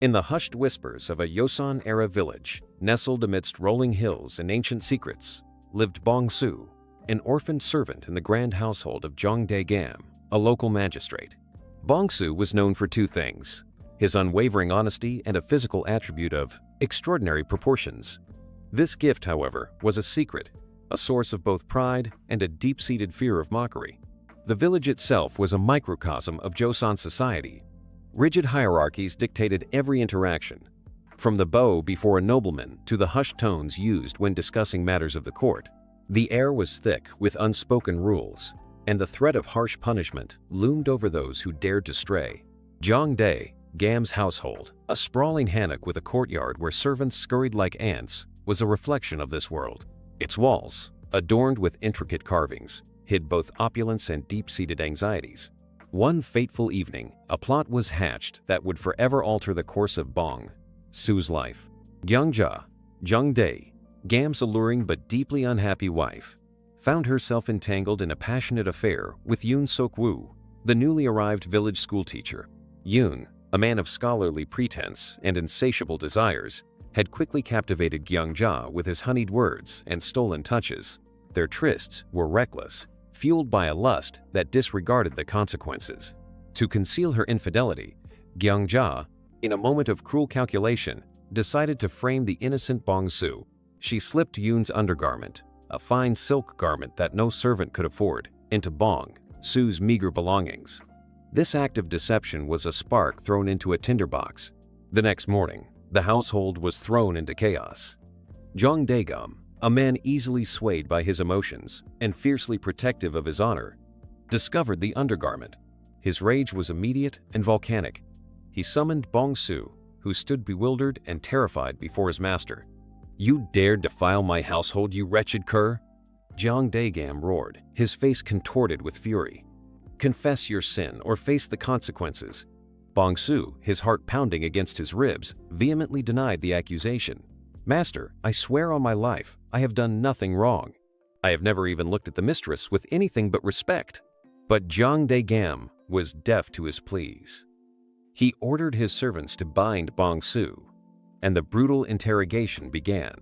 In the hushed whispers of a Joseon-era village, nestled amidst rolling hills and ancient secrets, lived Bong-soo, an orphaned servant in the grand household of Jong-dae-gam, a local magistrate. Bong-soo was known for two things: his unwavering honesty and a physical attribute of extraordinary proportions. This gift, however, was a secret, a source of both pride and a deep-seated fear of mockery. The village itself was a microcosm of Joseon society. Rigid hierarchies dictated every interaction, from the bow before a nobleman to the hushed tones used when discussing matters of the court. The air was thick with unspoken rules, and the threat of harsh punishment loomed over those who dared to stray. Jong-dae-gam's household, a sprawling hammock with a courtyard where servants scurried like ants, was a reflection of this world. Its walls, adorned with intricate carvings, hid both opulence and deep-seated anxieties. One fateful evening, a plot was hatched that would forever alter the course of Bong-soo's life. Gyeongja, Jong-dae-gam's alluring but deeply unhappy wife, found herself entangled in a passionate affair with Yoon Sok-woo, the newly arrived village schoolteacher. Yoon, a man of scholarly pretense and insatiable desires, had quickly captivated Gyeongja with his honeyed words and stolen touches. Their trysts were reckless, fueled by a lust that disregarded the consequences. To conceal her infidelity, Gyeongja, in a moment of cruel calculation, decided to frame the innocent Bong-soo. She slipped Yoon's undergarment, a fine silk garment that no servant could afford, into Bong-soo's meager belongings. This act of deception was a spark thrown into a tinderbox. The next morning, the household was thrown into chaos. Jong-dae-gam, a man easily swayed by his emotions and fiercely protective of his honor, discovered the undergarment. His rage was immediate and volcanic. He summoned Bong-soo, who stood bewildered and terrified before his master. "You dared defile my household, you wretched cur!" Jong-dae-gam roared, his face contorted with fury. "Confess your sin or face the consequences." Bong-soo, his heart pounding against his ribs, vehemently denied the accusation. "Master, I swear on my life, I have done nothing wrong. I have never even looked at the mistress with anything but respect." But Jong-dae-gam was deaf to his pleas. He ordered his servants to bind Bong-soo, and the brutal interrogation began.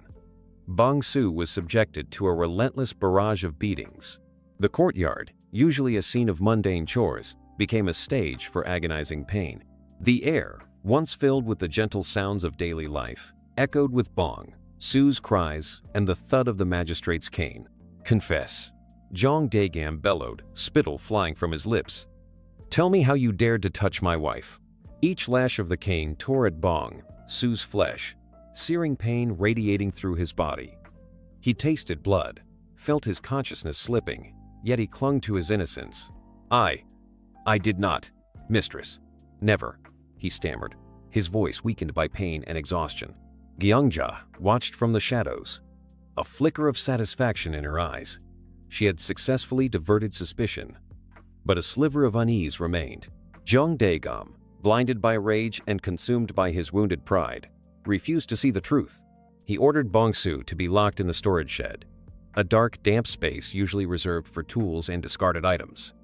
Bong-soo was subjected to a relentless barrage of beatings. The courtyard, usually a scene of mundane chores, became a stage for agonizing pain. The air, once filled with the gentle sounds of daily life, echoed with Bong-soo's cries and the thud of the magistrate's cane. "Confess," Jong-dae-gam bellowed, spittle flying from his lips. "Tell me how you dared to touch my wife." Each lash of the cane tore at Bong-soo's flesh, searing pain radiating through his body. He tasted blood, felt his consciousness slipping, yet he clung to his innocence. I did not, mistress. Never," he stammered, his voice weakened by pain and exhaustion. Gyeongja watched from the shadows, a flicker of satisfaction in her eyes. She had successfully diverted suspicion, but a sliver of unease remained. Jong-dae-gam, blinded by rage and consumed by his wounded pride, refused to see the truth. He ordered Bong-soo to be locked in the storage shed, a dark, damp space usually reserved for tools and discarded items.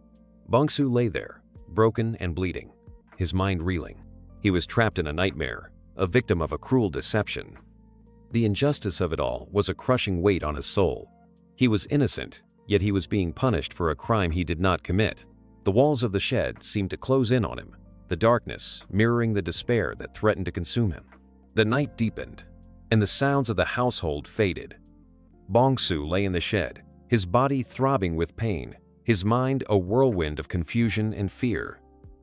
Bong-soo lay there, broken and bleeding, his mind reeling. He was trapped in a nightmare, a victim of a cruel deception. The injustice of it all was a crushing weight on his soul. He was innocent, yet he was being punished for a crime he did not commit. The walls of the shed seemed to close in on him, the darkness mirroring the despair that threatened to consume him. The night deepened, and the sounds of the household faded. Bong-soo lay in the shed, his body throbbing with pain, his mind a whirlwind of confusion and fear.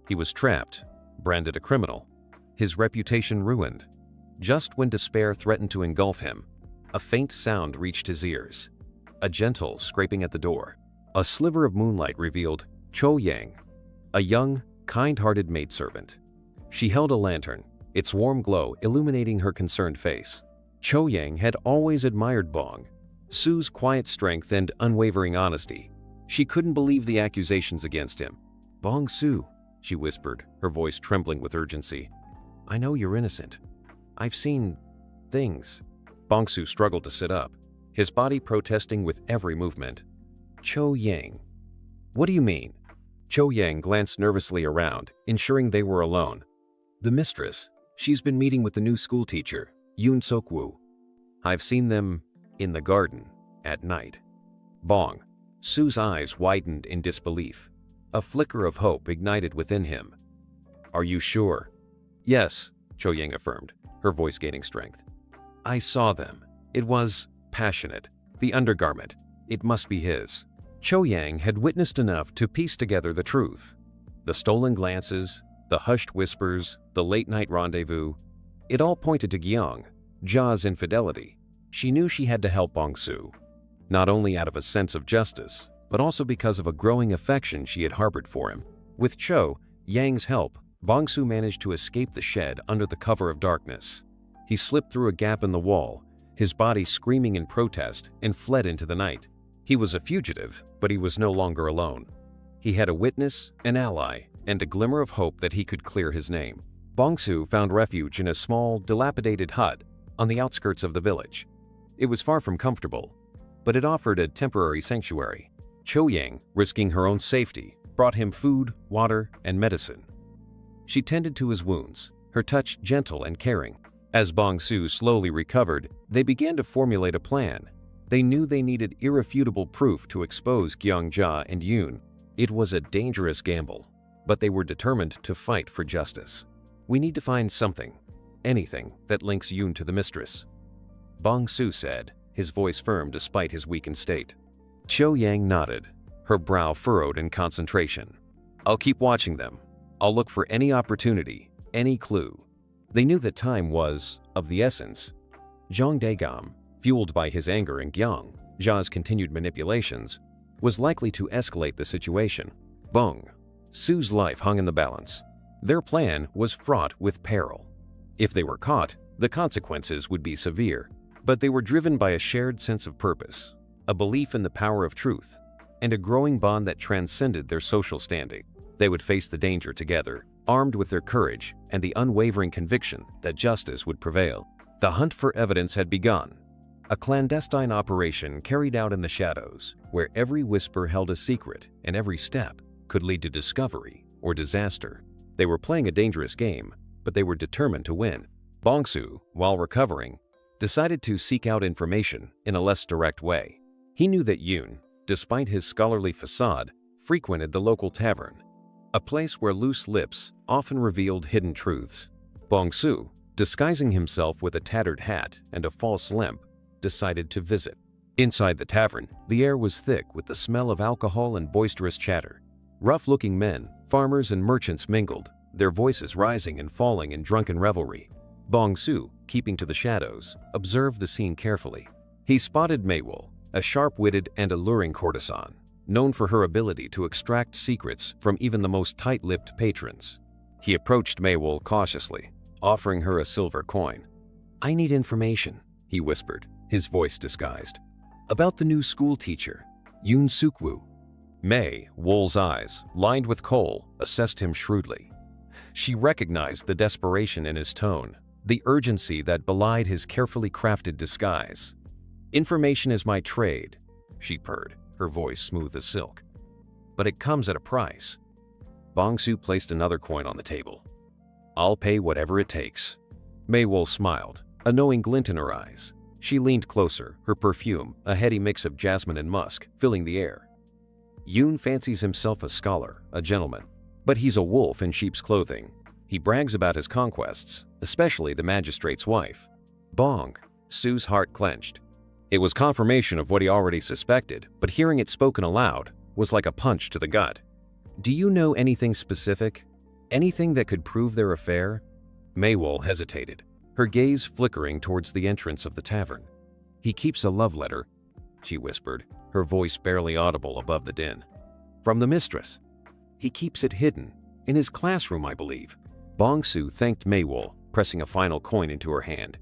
He was trapped, branded a criminal, his reputation ruined. Just when despair threatened to engulf him, a faint sound reached his ears, a gentle scraping at the door. A sliver of moonlight revealed Cho-yang, a young, kind-hearted maidservant. She held a lantern, its warm glow illuminating her concerned face. Cho-yang had always admired Bong-soo's quiet strength and unwavering honesty. She couldn't believe the accusations against him. "Bong-soo," she whispered, her voice trembling with urgency. "I know you're innocent. I've seen things." Bong-soo struggled to sit up, his body protesting with every movement. "Cho-yang, what do you mean?" Cho-yang glanced nervously around, ensuring they were alone. "The mistress," She's been meeting with the new school teacher, Yoon Sok-woo. I've seen them in the garden at night. Bong-soo's eyes widened in disbelief. A flicker of hope ignited within him. Are you sure? Yes, Cho-yang affirmed, her voice gaining strength. I saw them. It was passionate. The undergarment. It must be his. Cho-yang had witnessed enough to piece together the truth. The stolen glances, the hushed whispers, the late-night rendezvous. It all pointed to Gyeong-ja's infidelity. She knew she had to help Bong-soo, not only out of a sense of justice, but also because of a growing affection she had harbored for him. With Cho-yang's help, Bong-soo managed to escape the shed under the cover of darkness. He slipped through a gap in the wall, his body screaming in protest, and fled into the night. He was a fugitive, but he was no longer alone. He had a witness, an ally, and a glimmer of hope that he could clear his name. Bong-soo found refuge in a small, dilapidated hut on the outskirts of the village. It was far from comfortable, but it offered a temporary sanctuary. Cho-yang, risking her own safety, brought him food, water, and medicine. She tended to his wounds, her touch gentle and caring. As Bong-soo slowly recovered, they began to formulate a plan. They knew they needed irrefutable proof to expose Gyeong-ja and Yoon. It was a dangerous gamble, but they were determined to fight for justice. We need to find something, anything that links Yoon to the mistress, Bong-soo said, his voice firm despite his weakened state. Cho-yang nodded, her brow furrowed in concentration. I'll keep watching them. I'll look for any opportunity, any clue. They knew that time was of the essence. Jong Dae-gam, fueled by his anger and Gyeong-ja's continued manipulations, was likely to escalate the situation. Bong-soo's life hung in the balance. Their plan was fraught with peril. If they were caught, the consequences would be severe. But they were driven by a shared sense of purpose, a belief in the power of truth, and a growing bond that transcended their social standing. They would face the danger together, armed with their courage and the unwavering conviction that justice would prevail. The hunt for evidence had begun, a clandestine operation carried out in the shadows, where every whisper held a secret and every step could lead to discovery or disaster. They were playing a dangerous game, but they were determined to win. Bong-soo, while recovering, decided to seek out information in a less direct way. He knew that Yoon, despite his scholarly facade, frequented the local tavern, a place where loose lips often revealed hidden truths. Bong-soo, disguising himself with a tattered hat and a false limp, decided to visit. Inside the tavern, the air was thick with the smell of alcohol and boisterous chatter. Rough-looking men, farmers, and merchants mingled, their voices rising and falling in drunken revelry. Bong-soo, keeping to the shadows, observed the scene carefully. He spotted Maewol, a sharp-witted and alluring courtesan, known for her ability to extract secrets from even the most tight-lipped patrons. He approached Maewol cautiously, offering her a silver coin. I need information, he whispered, his voice disguised. About the new school teacher, Yoon Suk-woo. Maewol's eyes, lined with kohl, assessed him shrewdly. She recognized the desperation in his tone, the urgency that belied his carefully crafted disguise. Information is my trade, she purred, her voice smooth as silk. But it comes at a price. Bong-soo placed another coin on the table. I'll pay whatever it takes. Maewol smiled, a knowing glint in her eyes. She leaned closer, her perfume, a heady mix of jasmine and musk, filling the air. Yoon fancies himself a scholar, a gentleman, but he's a wolf in sheep's clothing. He brags about his conquests, especially the magistrate's wife. Bong-soo's heart clenched. It was confirmation of what he already suspected, but hearing it spoken aloud was like a punch to the gut. Do you know anything specific? Anything that could prove their affair? Maewol hesitated, her gaze flickering towards the entrance of the tavern. He keeps a love letter, she whispered, her voice barely audible above the din. From the mistress. He keeps it hidden, in his classroom, I believe. Bong-soo thanked Maewol, pressing a final coin into her hand.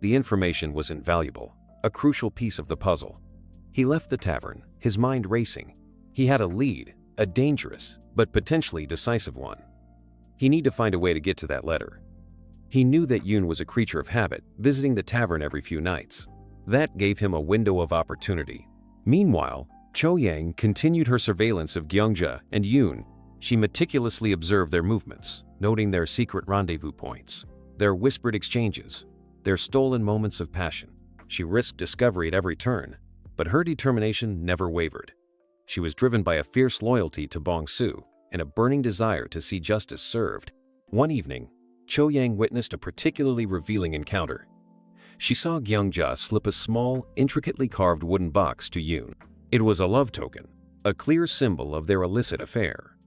The information was invaluable, a crucial piece of the puzzle. He left the tavern, his mind racing. He had a lead, a dangerous, but potentially decisive one. He needed to find a way to get to that letter. He knew that Yoon was a creature of habit, visiting the tavern every few nights. That gave him a window of opportunity. Meanwhile, Cho-yang continued her surveillance of Gyeong-ja and Yoon. She meticulously observed their movements, noting their secret rendezvous points. Their whispered exchanges, their stolen moments of passion. She risked discovery at every turn, but her determination never wavered. She was driven by a fierce loyalty to Bong-soo and a burning desire to see justice served. One evening, Cho-yang witnessed a particularly revealing encounter. She saw Gyeongja slip a small, intricately carved wooden box to Yoon. It was a love token, a clear symbol of their illicit affair.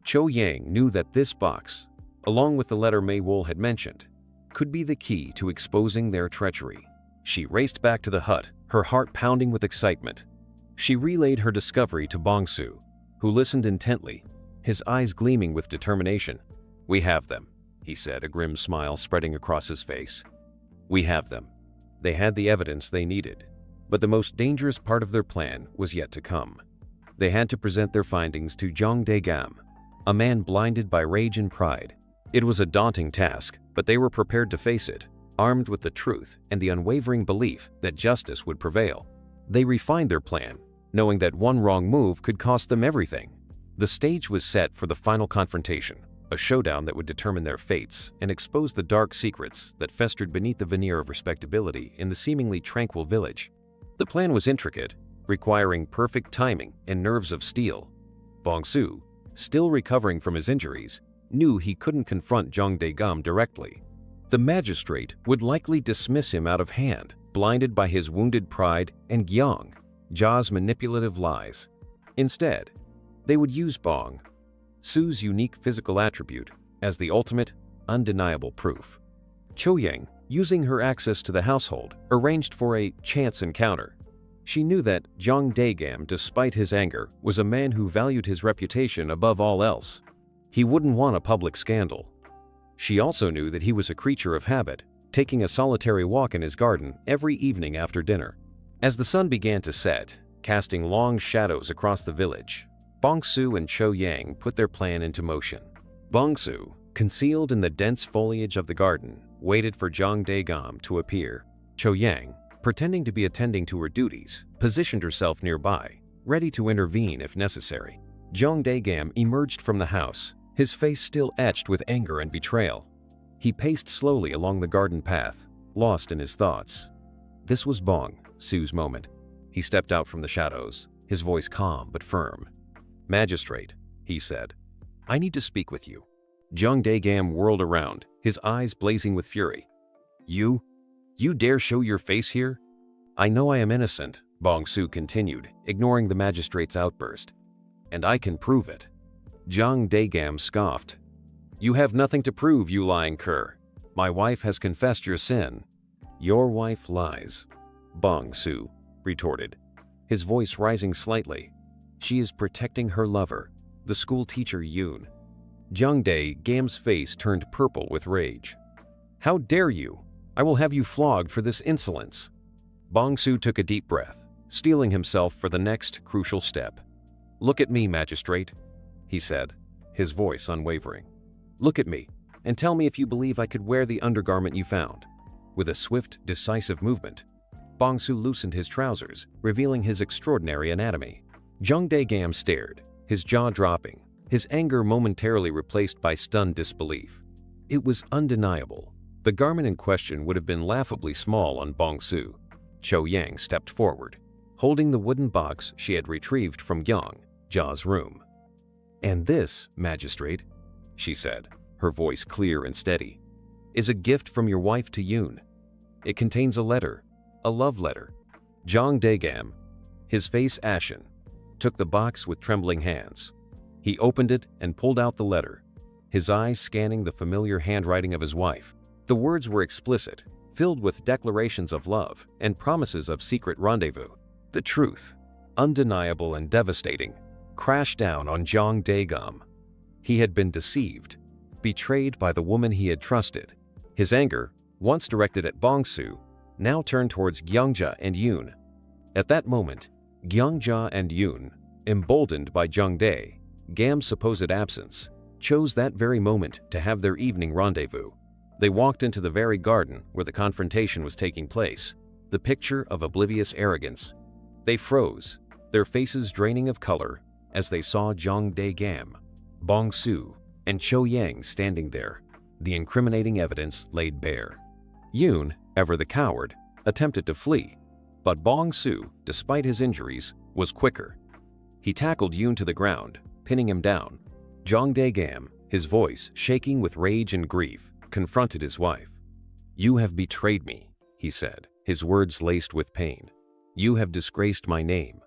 Cho-yang knew that this box, along with the letter Mei-wol had mentioned, could be the key to exposing their treachery. She raced back to the hut, her heart pounding with excitement. She relayed her discovery to Bong-soo, who listened intently, his eyes gleaming with determination. "We have them," he said, a grim smile spreading across his face. "We have them." They had the evidence they needed, but the most dangerous part of their plan was yet to come. They had to present their findings to Jong Dae-gam, a man blinded by rage and pride. It was a daunting task, but they were prepared to face it, armed with the truth and the unwavering belief that justice would prevail. They refined their plan, knowing that one wrong move could cost them everything. The stage was set for the final confrontation, a showdown that would determine their fates and expose the dark secrets that festered beneath the veneer of respectability in the seemingly tranquil village. The plan was intricate, requiring perfect timing and nerves of steel. Bong-soo, still recovering from his injuries, knew he couldn't confront Jong Dae-gam directly. The magistrate would likely dismiss him out of hand, blinded by his wounded pride and Gyeongja's manipulative lies. Instead, they would use Bong-soo's unique physical attribute as the ultimate, undeniable proof. Cho-yang, using her access to the household, arranged for a chance encounter. She knew that Jong Dae-gam, despite his anger, was a man who valued his reputation above all else. He wouldn't want a public scandal. She also knew that he was a creature of habit, taking a solitary walk in his garden every evening after dinner. As the sun began to set, casting long shadows across the village, Bong-soo and Cho-yang put their plan into motion. Bong-soo, concealed in the dense foliage of the garden, waited for Jong Dae-gam to appear. Cho-yang, pretending to be attending to her duties, positioned herself nearby, ready to intervene if necessary. Jong Dae-gam emerged from the house, his face still etched with anger and betrayal. He paced slowly along the garden path, lost in his thoughts. This was Bong-soo's moment. He stepped out from the shadows, his voice calm but firm. "Magistrate," he said, "I need to speak with you." Jong Dae-gam whirled around, his eyes blazing with fury. You dare show your face here?" "I know I am innocent," Bong-soo continued, ignoring the magistrate's outburst. "And I can prove it." Jong Dae-gam scoffed. "You have nothing to prove, you lying cur. My wife has confessed your sin." "Your wife lies," Bong-soo retorted, his voice rising slightly. "She is protecting her lover, the school teacher Yoon." Jong Dae-gam's face turned purple with rage. "How dare you? I will have you flogged for this insolence." Bong-soo took a deep breath, steeling himself for the next crucial step. "Look at me, magistrate," he said, his voice unwavering. "Look at me, and tell me if you believe I could wear the undergarment you found." With a swift, decisive movement, Bong-soo loosened his trousers, revealing his extraordinary anatomy. Jong Dae-gam stared, his jaw dropping, his anger momentarily replaced by stunned disbelief. It was undeniable. The garment in question would have been laughably small on Bong-soo. Cho-yang stepped forward, holding the wooden box she had retrieved from Gyeongja's room. "And this, magistrate," she said, her voice clear and steady, "is a gift from your wife to Yoon. It contains a letter, a love letter." Jong Dae-gam, his face ashen, took the box with trembling hands. He opened it and pulled out the letter, his eyes scanning the familiar handwriting of his wife. The words were explicit, filled with declarations of love and promises of secret rendezvous. The truth, undeniable and devastating, crashed down on Jong Dae-gam. He had been deceived, betrayed by the woman he had trusted. His anger, once directed at Bong-soo, now turned towards Gyeongja and Yoon. At that moment, Gyeongja and Yoon, emboldened by Jong Dae-gam's supposed absence, chose that very moment to have their evening rendezvous. They walked into the very garden where the confrontation was taking place, the picture of oblivious arrogance. They froze, their faces draining of color, as they saw Jong Dae-gam, Bong-soo, and Cho-yang standing there. the incriminating evidence laid bare. Yoon, ever the coward, attempted to flee, but Bong-soo, despite his injuries, was quicker. He tackled Yoon to the ground, pinning him down. Jong Dae-gam, his voice shaking with rage and grief, confronted his wife. "You have betrayed me," he said, his words laced with pain. "You have disgraced my name."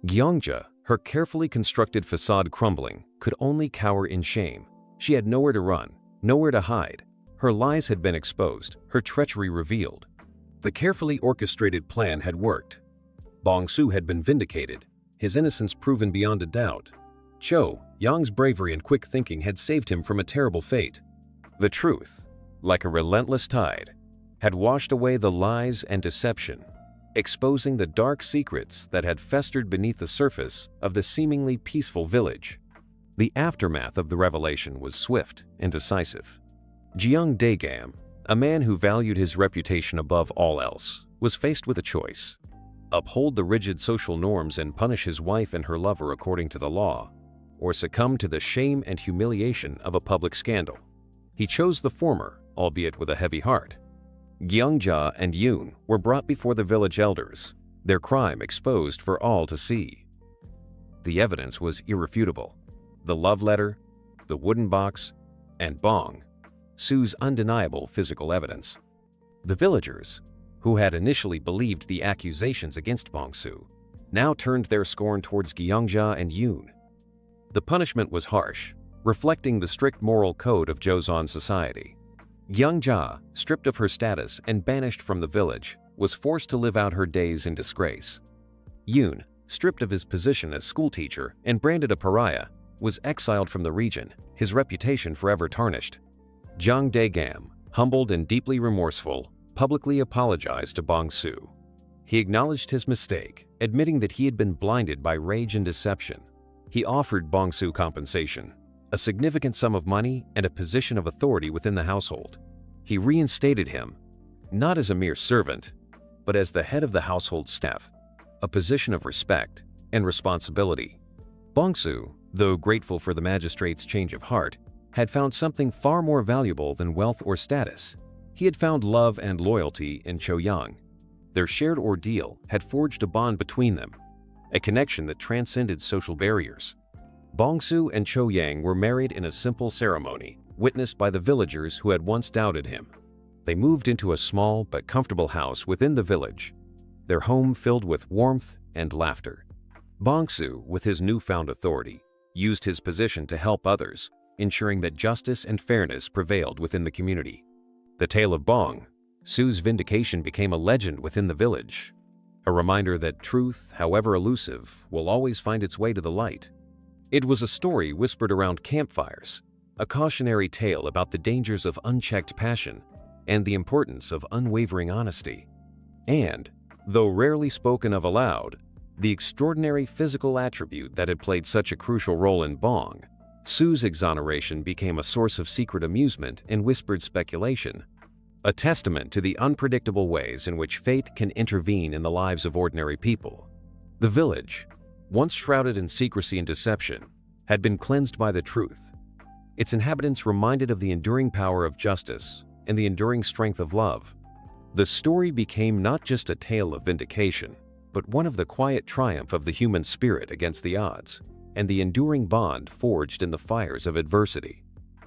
Gyeongja, her carefully constructed facade crumbling, could only cower in shame. She had nowhere to run, nowhere to hide. Her lies had been exposed, her treachery revealed. The carefully orchestrated plan had worked. Bong-soo had been vindicated, his innocence proven beyond a doubt. Cho Yang's bravery and quick thinking had saved him from a terrible fate. The truth, like a relentless tide, had washed away the lies and deception, exposing the dark secrets that had festered beneath the surface of the seemingly peaceful village. The aftermath of the revelation was swift and decisive. Jong Dae-gam, a man who valued his reputation above all else, was faced with a choice: uphold the rigid social norms and punish his wife and her lover according to the law, or succumb to the shame and humiliation of a public scandal. He chose the former, albeit with a heavy heart. Gyeongja and Yoon were brought before the village elders, their crime exposed for all to see. The evidence was irrefutable: the love letter, the wooden box, and Bong-soo's undeniable physical evidence. The villagers, who had initially believed the accusations against Bong-soo, now turned their scorn towards Gyeongja and Yoon. The punishment was harsh, reflecting the strict moral code of Joseon society. Gyeongja, stripped of her status and banished from the village, was forced to live out her days in disgrace. Yoon, stripped of his position as schoolteacher and branded a pariah, was exiled from the region, his reputation forever tarnished. Jong Dae-gam, humbled and deeply remorseful, publicly apologized to Bong-soo. He acknowledged his mistake, admitting that he had been blinded by rage and deception. He offered Bong-soo compensation, a significant sum of money and a position of authority within the household. He reinstated him, not as a mere servant, but as the head of the household staff, a position of respect and responsibility. Bong-soo, though grateful for the magistrate's change of heart, had found something far more valuable than wealth or status. He had found love and loyalty in Cho Yang. Their shared ordeal had forged a bond between them, a connection that transcended social barriers. Bong-soo and Cho Yang were married in a simple ceremony, witnessed by the villagers who had once doubted him. They moved into a small but comfortable house within the village, their home filled with warmth and laughter. Bong-soo, with his newfound authority, used his position to help others, ensuring that justice and fairness prevailed within the community. The tale of Bong-soo's vindication became a legend within the village, a reminder that truth, however elusive, will always find its way to the light. It was a story whispered around campfires, a cautionary tale about the dangers of unchecked passion and the importance of unwavering honesty. And, though rarely spoken of aloud, the extraordinary physical attribute that had played such a crucial role in Bong-soo's exoneration became a source of secret amusement and whispered speculation, a testament to the unpredictable ways in which fate can intervene in the lives of ordinary people. The village, once shrouded in secrecy and deception, had been cleansed by the truth. Its inhabitants reminded of the enduring power of justice and the enduring strength of love. The story became not just a tale of vindication, but one of the quiet triumph of the human spirit against the odds, and the enduring bond forged in the fires of adversity.